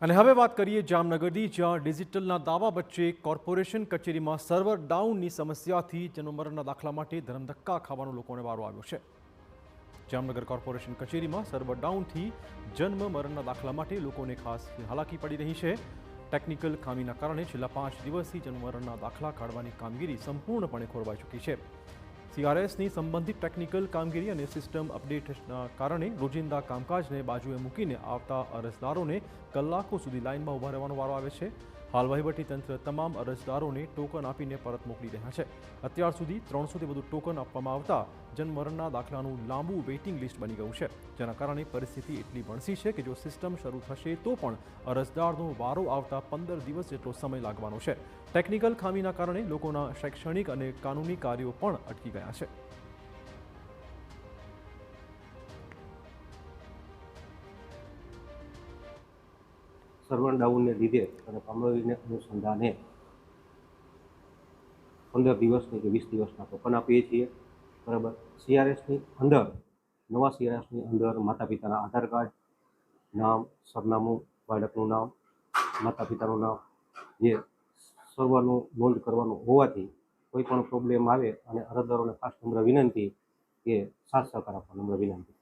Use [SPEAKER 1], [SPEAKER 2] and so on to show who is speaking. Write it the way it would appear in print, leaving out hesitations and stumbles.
[SPEAKER 1] અને હવે વાત કરીએ જામનગરની, જ્યાં ડિજિટલના દાવા વચ્ચે કોર્પોરેશન કચેરીમાં સર્વર ડાઉનની સમસ્યાથી જન્મમરણના દાખલા માટે ધરમધક્કા ખાવાનો લોકોને વારો આવ્યો છે। જામનગર કોર્પોરેશન કચેરીમાં સર્વર ડાઉનથી જન્મ મરણના દાખલા માટે લોકોને ખાસ હાલાકી પડી રહી છે। ટેકનિકલ ખામીના કારણે છેલ્લા 5 દિવસથી જન્મમરણના દાખલા કાઢવાની કામગીરી સંપૂર્ણપણે ખોરવાઈ ચૂકી છે। CRSની સંબંધિત ટેકનિકલ કામગીરી અને સિસ્ટમ અપડેટના કારણે રોજિંદા કામકાજને બાજુએ મૂકીને આવતા અરજદારોને કલાકો સુધી લાઇનમાં ઊભા રહેવાનો વારો આવે છે। હાલ વહીવટીતંત્ર તમામ અરજદારોને ટોકન આપીને પરત મોકલી રહ્યા છે। અત્યાર સુધી 300થી વધુ ટોકન આપવામાં આવતા જન્મમરણના દાખલાનું લાંબુ વેઇટિંગ લિસ્ટ બની ગયું છે, જેના કારણે પરિસ્થિતિ એટલી વણસી છે કે જો સિસ્ટમ શરૂ થશે તો પણ અરજદારનો વારો આવતા 15 દિવસ જેટલો સમય લાગવાનો છે। ટેકનિકલ ખામીના કારણે લોકોના શૈક્ષણિક અને કાનૂની કાર્યો પણ અટકી ગયા છે।
[SPEAKER 2] સર્વર ડાઉનને લીધે અને કામગીરીને અનુસંધાને 15 દિવસની કે 20 દિવસના ટોકન આપીએ છીએ, બરાબર। CRSની અંદર, નવા CRSની અંદર માતા પિતાના આધાર કાર્ડ, નામ, સરનામું, બાળકનું નામ, માતા પિતાનું નામ, જે સર્વરનું નોંધ કરવાનું હોવાથી કોઈ પણ પ્રોબ્લેમ આવે અને અરજદારોને ખાસ નમ્ર વિનંતી કે સાથ સહકાર આપવા નમ્ર વિનંતી।